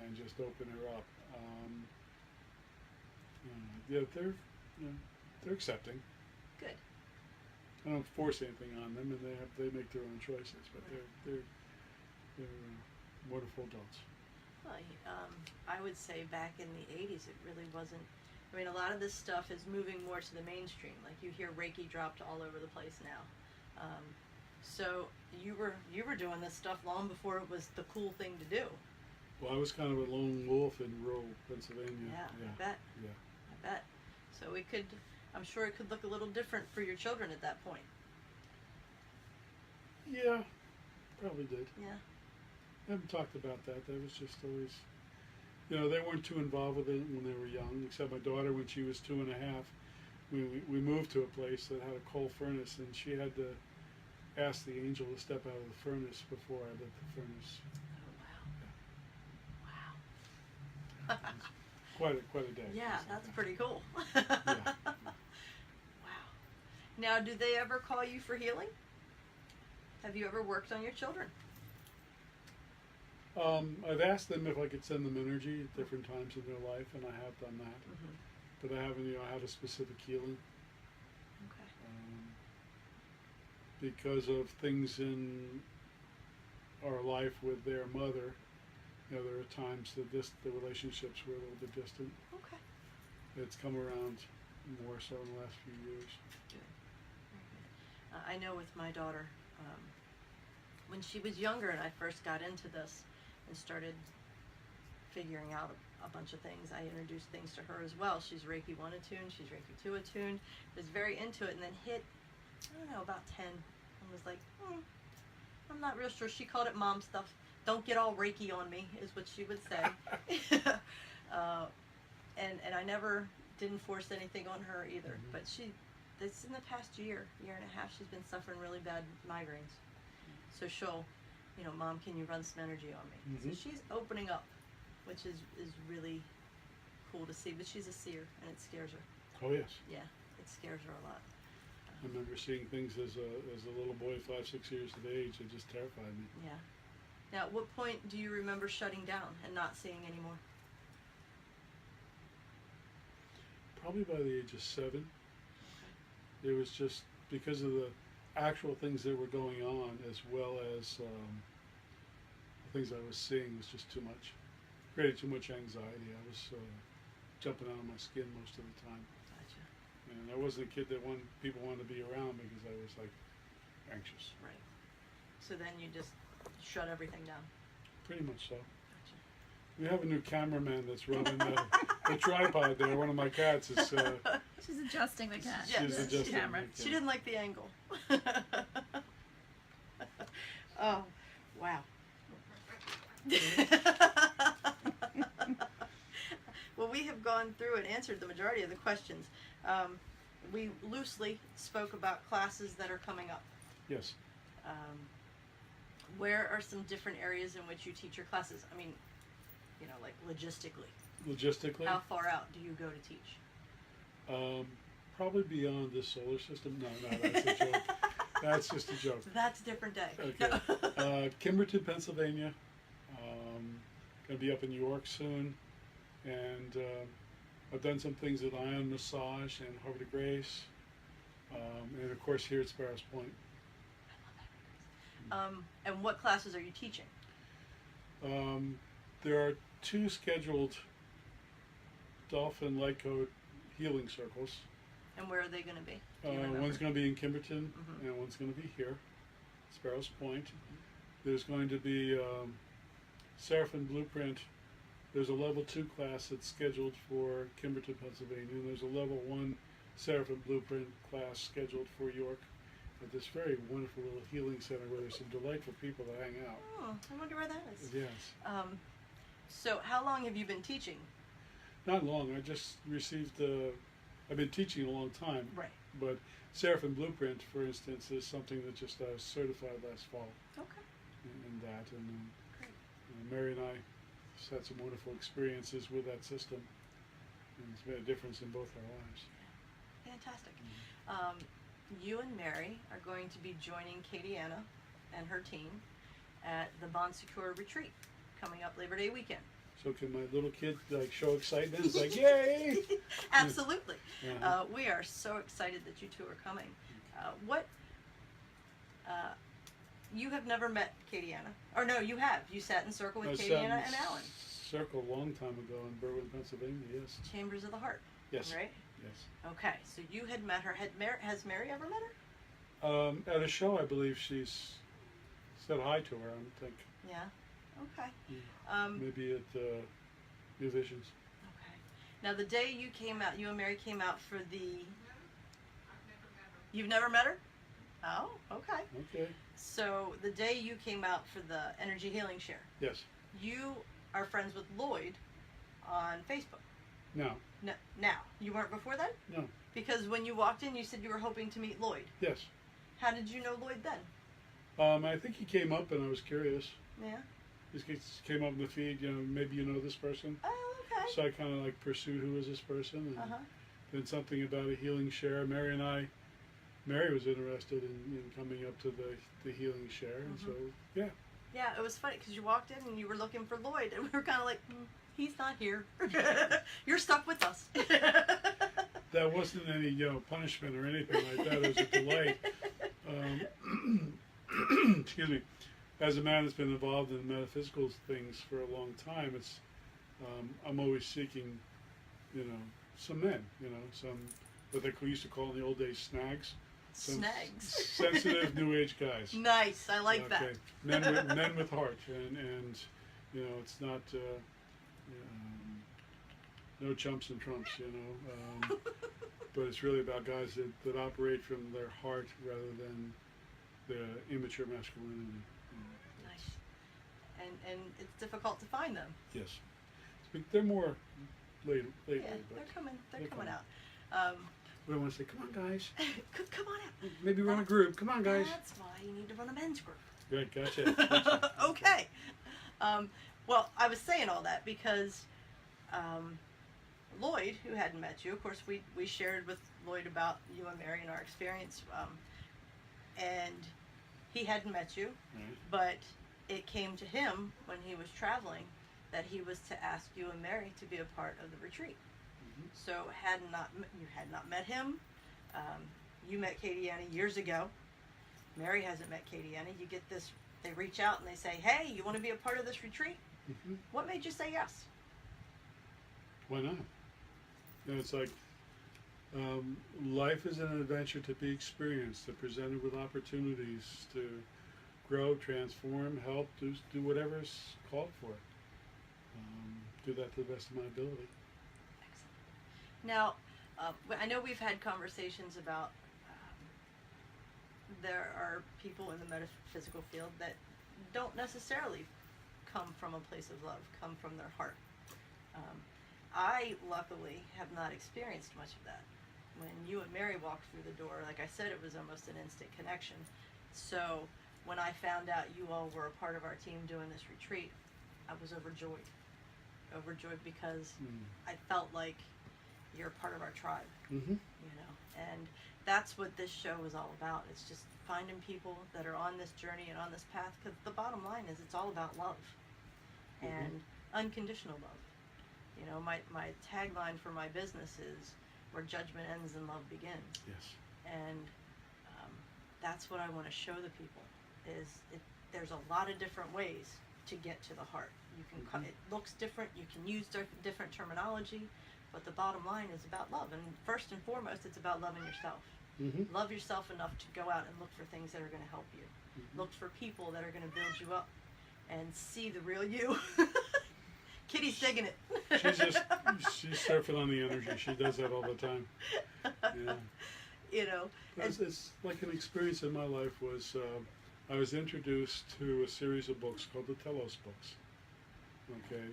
and just open her up. They're accepting. Good. I don't force anything on them, and they make their own choices. But they're wonderful adults. Well, I would say back in the 80s, it really wasn't. I mean, a lot of this stuff is moving more to the mainstream. Like you hear Reiki dropped all over the place now. So you were doing this stuff long before it was the cool thing to do. Well, I was kind of a lone wolf in rural Pennsylvania. Yeah. I bet. Yeah. I bet. So I'm sure it could look a little different for your children at that point. Yeah, probably did. Yeah. I haven't talked about that. That was just always, they weren't too involved with it when they were young, except my daughter when she was 2.5. We moved to a place that had a coal furnace, and she had to ask the angel to step out of the furnace before I lit the furnace. Oh, wow. Wow. Quite a day. Yeah, that's pretty cool. Yeah. Wow. Now, do they ever call you for healing? Have you ever worked on your children? I've asked them if I could send them energy at different times in their life, and I have done that. Mm-hmm. But I haven't, had a specific healing. Okay. Because of things in our life with their mother, there are times that the relationships were a little bit distant. Okay. It's come around more so in the last few years. Good. Very good. I know with my daughter, when she was younger and I first got into this and started figuring out a bunch of things, I introduced things to her as well. She's Reiki 1 attuned, she's Reiki 2 attuned, was very into it, and then hit, I don't know, about 10, and was like, I'm not real sure. She called it mom stuff. Don't get all Reiki on me, is what she would say. And I never didn't force anything on her either. Mm-hmm. But this in the past year and a half, she's been suffering really bad migraines. So she'll, Mom, can you run some energy on me? Mm-hmm. So she's opening up, which is really cool to see. But she's a seer, and it scares her. Oh yes. Yeah, it scares her a lot. I remember seeing things as a little boy, 5, 6 years of age. It just terrified me. Yeah. Now, at what point do you remember shutting down and not seeing anymore? Probably by the age of 7. It was just because of the actual things that were going on, as well as the things I was seeing, was just too much. Created too much anxiety. I was jumping out of my skin most of the time. Gotcha. And I wasn't a kid that people wanted to be around because I was like anxious. Right. So then you just shut everything down. Pretty much so. Gotcha. We have a new cameraman that's running the tripod there. One of my cats is. She's adjusting the cat. Yes. She's adjusting camera. the She didn't like the angle. Oh, wow. Well, we have gone through and answered the majority of the questions. We loosely spoke about classes that are coming up. Yes. Where are some different areas in which you teach your classes? I mean, like logistically. Logistically. How far out do you go to teach? Probably beyond this solar system. No, that's a joke. That's just a joke. That's a different day. Okay. Kimberton, Pennsylvania. Going to be up in York soon. And I've done some things at Ion Massage and Harvard of Grace. And of course here at Sparrows Point. And what classes are you teaching? There are 2 scheduled Dolphin Light Code healing circles. And where are they going to be? Do you remember? One's going to be in Kimberton, Mm-hmm. and one's going to be here, Sparrows Point. There's going to be Seraphim Blueprint. There's a level 2 class that's scheduled for Kimberton, Pennsylvania, and there's a level 1 Seraphim Blueprint class scheduled for York at this very wonderful little healing center where there's some delightful people that hang out. Oh, I wonder where that is. Yes. So how long have you been teaching? Not long. I just received, I've been teaching a long time. Right. But Seraphim Blueprint, for instance, is something that just I was certified last fall Okay. in that. And Great. Mary and I just had some wonderful experiences with that system. And it's made a difference in both our lives. Fantastic. You and Mary are going to be joining Katie Anna and her team at the Bon Secours retreat coming up Labor Day weekend. So can my little kid show excitement? It's like, yay! Absolutely. Uh-huh. We are so excited that you two are coming. You have never met Katie Anna. Or no, you have. You sat in circle with Katie Anna and Alan. Circle a long time ago in Berwyn, Pennsylvania, yes. Chambers of the Heart. Yes. Right? Yes. Okay, so you had met her. Has Mary ever met her? At a show, I believe she's said hi to her, I think. Yeah. Okay. Maybe at New Visions. Okay. Now, the day you came out, you and Mary came out for the. You've never met her? Oh, okay. Okay. So the day you came out for the energy healing share, Yes. you are friends with Lloyd on Facebook. No. No, now, you weren't before then? No. Because when you walked in, you said you were hoping to meet Lloyd. Yes. How did you know Lloyd then? I think he came up and I was curious. Yeah. He came up in the feed, maybe you know this person. Oh, okay. So I kind of pursued who was this person. And Uh-huh. then something about a healing share. Mary and I Mary was interested in coming up to the healing share, and so yeah. Yeah, it was funny because you walked in and you were looking for Lloyd, and we were kind of like, he's not here. You're stuck with us. That wasn't any punishment or anything like that. It was a delight. Excuse me. As a man that's been involved in metaphysical things for a long time, it's I'm always seeking, some men, some what they used to call in the old days snags. Some Snags. Sensitive new age guys. Nice, I like that. Men with heart, and it's not no chumps and trumps, but it's really about guys that operate from their heart rather than the immature masculinity. Nice. And it's difficult to find them. Yes, they're more lately. Yeah, but they're coming out. We don't want to say, come on, guys. Come on out. Maybe run a group. Come on, guys. That's why you need to run a men's group. Right, gotcha. Okay. Well, I was saying all that because Lloyd, who hadn't met you, of course, we shared with Lloyd about you and Mary and our experience, and he hadn't met you, Right. but it came to him when he was traveling that he was to ask you and Mary to be a part of the retreat. So you had not met him. You met Katie Annie years ago. Mary hasn't met Katie Annie. You get this. They reach out and they say, "Hey, you want to be a part of this retreat?" Mm-hmm. What made you say yes? Why not? It's like life is an adventure to be experienced, to presented with opportunities to grow, transform, help, do whatever's called for. Do that to the best of my ability. Now, I know we've had conversations about there are people in the metaphysical field that don't necessarily come from a place of love, come from their heart. I, luckily, have not experienced much of that. When you and Mary walked through the door, like I said, it was almost an instant connection. So when I found out you all were a part of our team doing this retreat, I was overjoyed. Overjoyed because I felt like you're a part of our tribe, and that's what this show is all about. It's just finding people that are on this journey and on this path, because the bottom line is it's all about love and unconditional love. My tagline for my business is where judgment ends and love begins. Yes. And that's what I want to show the people is there's a lot of different ways to get to the heart. You can it looks different, you can use different terminology, but the bottom line is about love, and first and foremost it's about loving yourself. Love yourself enough to go out and look for things that are going to help you. Look for people that are going to build you up and see the real you. Kitty's digging it. She's surfing on the energy. She does that all the time. Yeah. It's like an experience in my life was I was introduced to a series of books called the Telos books. Okay,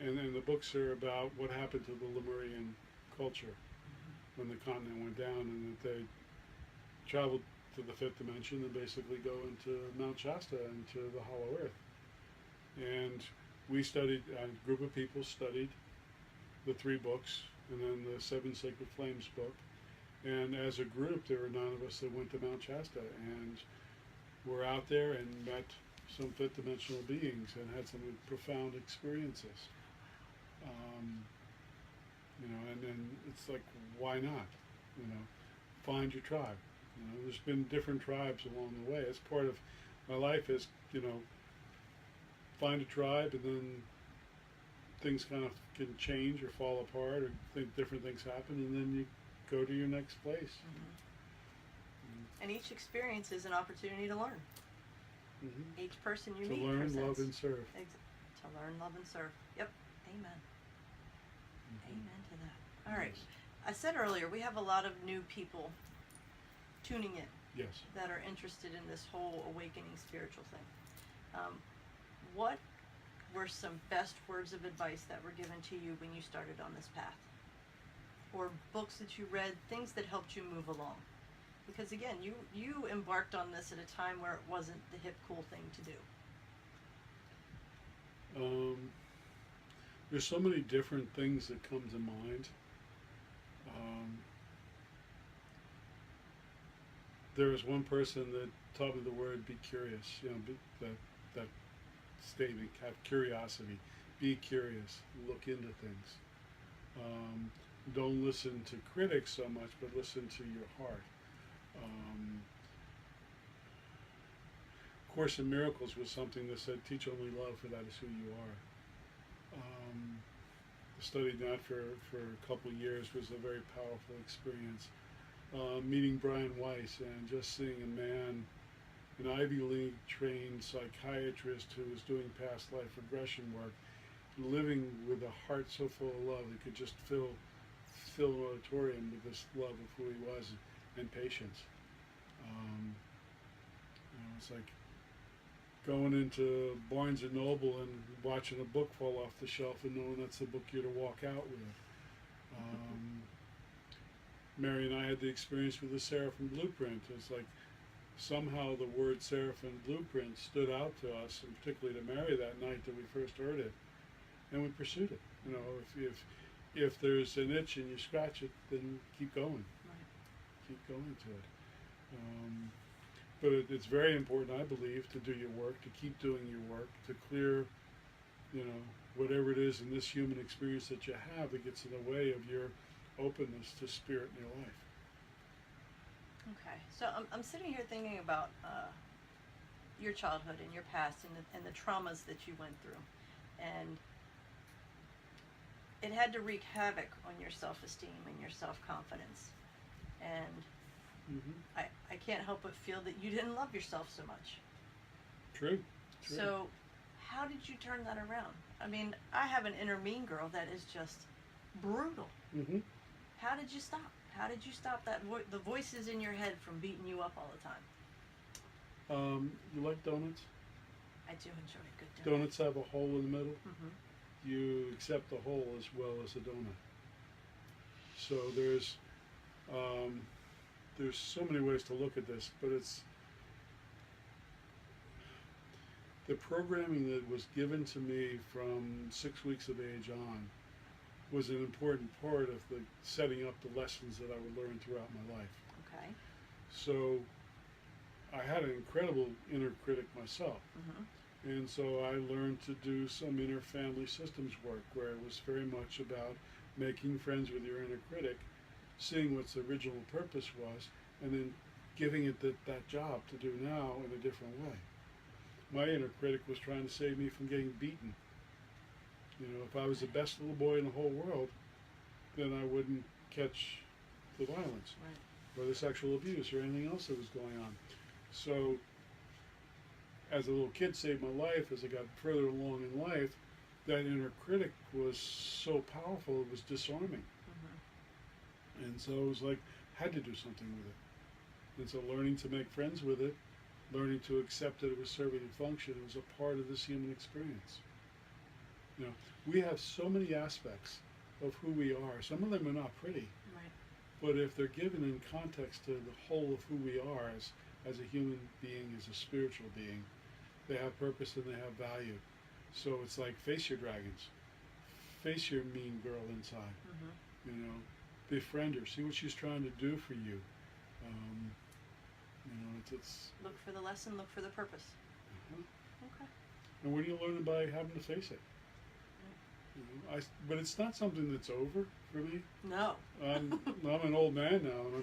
and the books are about what happened to the Lemurian culture when the continent went down, and that they traveled to the fifth dimension and basically go into Mount Shasta, into the Hollow Earth. And we studied, a group of people studied the 3 books, and then the 7 Sacred Flames book. And as a group, there were 9 of us that went to Mount Shasta, and were out there and met some fifth dimensional beings and had some profound experiences. And then it's like, why not? Find your tribe. There's been different tribes along the way. It's part of my life is, find a tribe, and then things kind of can change or fall apart, or different things happen, and then you go to your next place. And each experience is an opportunity to learn. Each person you meet to learn, presents. love, and serve. To learn, love, and serve. Yep. Amen. Amen to that. All right. I said earlier, we have a lot of new people tuning in. Yes. That are interested in this whole awakening spiritual thing. What were some best words of advice that were given to you when you started on this path? Or books that you read, things that helped you move along? Because again, you embarked on this at a time where it wasn't the hip, cool thing to do. There's so many different things that come to mind. there was one person that taught me the word "be curious." That statement, have curiosity, be curious, look into things. Don't listen to critics so much, but listen to your heart. Course in Miracles was something that said, "Teach only love, for that is who you are." Studied that for a couple of years, was a very powerful experience. Meeting Brian Weiss and just seeing a man, an Ivy League trained psychiatrist who was doing past life regression work, living with a heart so full of love that could just fill an auditorium with this love of who he was and patience. It's like going into Barnes and Noble and watching a book fall off the shelf and knowing that's the book you're to walk out with. Mary and I had the experience with the Seraphim Blueprint. It's like somehow the word Seraphim Blueprint stood out to us, and particularly to Mary that night that we first heard it, and we pursued it. If there's an itch and you scratch it, then keep going. Right. Keep going to it. But it's very important, I believe, to do your work, to keep doing your work, to clear, whatever it is in this human experience that you have that gets in the way of your openness to spirit in your life. Okay, so I'm sitting here thinking about your childhood and your past and the traumas that you went through, and it had to wreak havoc on your self-esteem and your self-confidence, and I can't help but feel that you didn't love yourself so much. True. So how did you turn that around? I mean, I have an inner mean girl that is just brutal. How did you stop? How did you stop that the voices in your head from beating you up all the time? You like donuts? I do enjoy a good donut. Donuts have a hole in the middle. You accept the hole as well as a donut. So there's so many ways to look at this, but it's the programming that was given to me from 6 weeks of age on was an important part of the setting up the lessons that I would learn throughout my life. Okay. So I had an incredible inner critic myself. And so I learned to do some inner family systems work where it was very much about making friends with your inner critic, seeing what its original purpose was, and then giving it that job to do now in a different way. My inner critic was trying to save me from getting beaten. If I was the best little boy in the whole world, then I wouldn't catch the violence or the sexual abuse or anything else that was going on. So as a little kid saved my life. As I got further along in life, that inner critic was so powerful, it was disarming. And so it was like, I had to do something with it. And so learning to make friends with it, learning to accept that it was serving a function, it was a part of this human experience. We have so many aspects of who we are. Some of them are not pretty. But if they're given in context to the whole of who we are as a human being, as a spiritual being, they have purpose and they have value. So it's like, face your dragons. Face your mean girl inside. Befriend her. See what she's trying to do for you. It's look for the lesson, look for the purpose. Okay. And what do you learn by having to face it? But it's not something that's over for me. No. I'm an old man now, and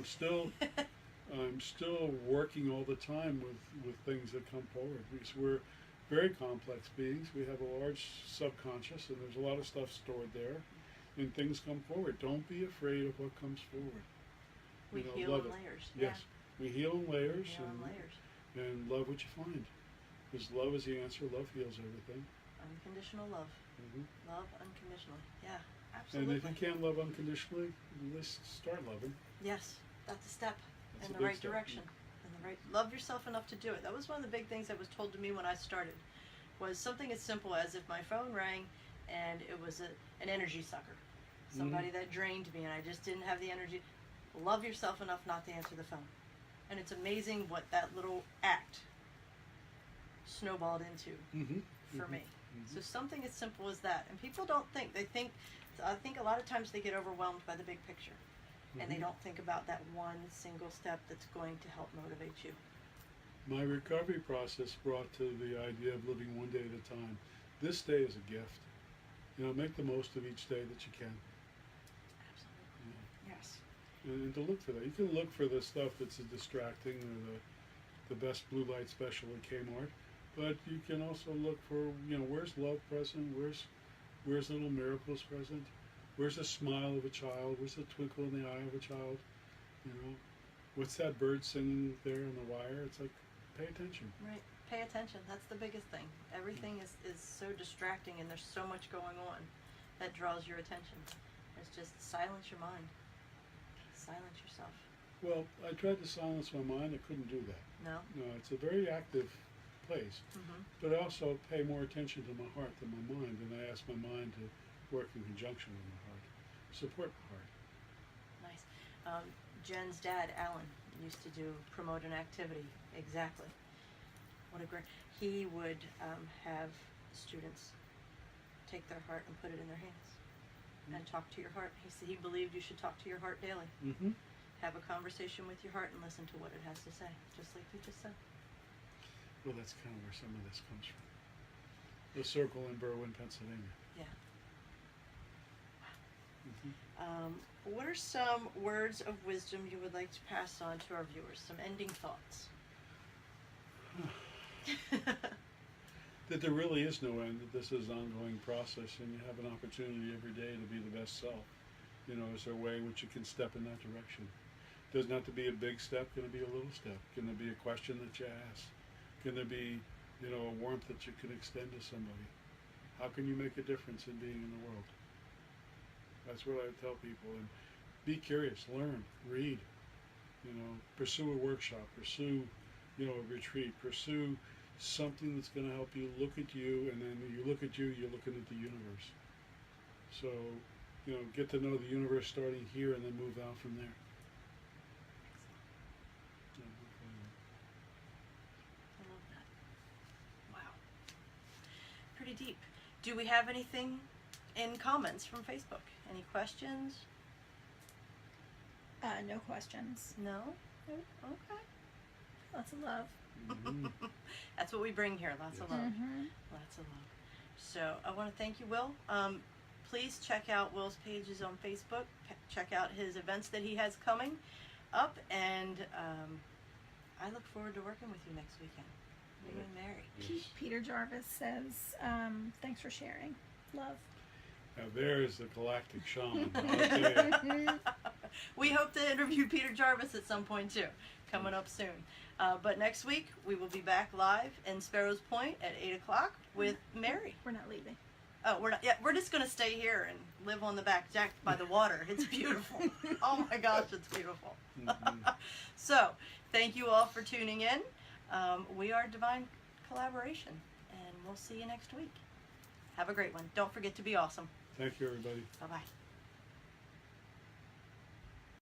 I'm still working all the time with things that come forward, because we're very complex beings. We have a large subconscious, and there's a lot of stuff stored there, and things come forward. Don't be afraid of what comes forward. We heal in layers. Yes, we heal in layers, and love what you find. Because love is the answer. Love heals everything. Unconditional love. Love unconditionally. Yeah, absolutely. And if you can't love unconditionally, let's start loving. Yes, that's a step in the right step. direction. Love yourself enough to do it. That was one of the big things that was told to me when I started. Was something as simple as if my phone rang and it was an energy sucker, somebody that drained me, and I just didn't have the energy. Love yourself enough not to answer the phone. And it's amazing what that little act snowballed into for me. So something as simple as that. And people don't think. I think a lot of times they get overwhelmed by the big picture. and they Mhm. don't think about that one single step that's going to help motivate you. My recovery process brought to the idea of living one day at a time. This day is a gift. Make the most of each day that you can. Absolutely. Yes. And to look for that. You can look for the stuff that's distracting or the best blue light special at Kmart, but you can also look for, where's love present? Where's little miracles present? Where's the smile of a child? Where's the twinkle in the eye of a child? What's that bird singing there on the wire? It's like, pay attention. Right. Pay attention. That's the biggest thing. Everything is so distracting, and there's so much going on that draws your attention. It's just silence your mind. Silence yourself. Well, I tried to silence my mind. I couldn't do that. No? No, it's a very active place. Mm-hmm. But I also pay more attention to my heart than my mind, and I ask my mind to work in conjunction with my heart, support my heart. Nice. Jen's dad, Alan, used to promote an activity. Exactly. What a great. He would have students take their heart and put it in their hands and talk to your heart. He said he believed you should talk to your heart daily. Mm-hmm. Have a conversation with your heart and listen to what it has to say, just like you just said. Well, that's kind of where some of this comes from. The circle in Berwyn, Pennsylvania. Yeah. Mm-hmm. What are some words of wisdom you would like to pass on to our viewers? Some ending thoughts. That there really is no end, that this is an ongoing process, and you have an opportunity every day to be the best self. Is there a way in which you can step in that direction? Doesn't have to be a big step, can it be a little step? Can there be a question that you ask? Can there be, a warmth that you can extend to somebody? How can you make a difference in being in the world? That's what I tell people. And be curious, learn, read, pursue a workshop, pursue, a retreat, pursue something that's going to help you look at you, and then you look at you, you're looking at the universe. So, get to know the universe starting here and then move out from there. I love that. Wow. Pretty deep. Do we have anything in comments from Facebook? Any questions? No questions. No? Okay. Lots of love. Mm-hmm. That's what we bring here. Lots of love. Mm-hmm. Lots of love. So I want to thank you, Will. Please check out Will's pages on Facebook. Check out his events that he has coming up, and I look forward to working with you next weekend. You and Mary. Yes. Peter Jarvis says, thanks for sharing. Love. Now there's the galactic shaman. I'll tell you. We hope to interview Peter Jarvis at some point too, coming up soon. But next week we will be back live in Sparrows Point at 8 o'clock with Mary. We're not leaving. Oh, we're not. Yeah, we're just gonna stay here and live on the back deck by the water. It's beautiful. Oh my gosh, it's beautiful. Mm-hmm. So, thank you all for tuning in. We are Divine Collaboration, and we'll see you next week. Have a great one. Don't forget to be awesome. Thank you, everybody. Bye bye.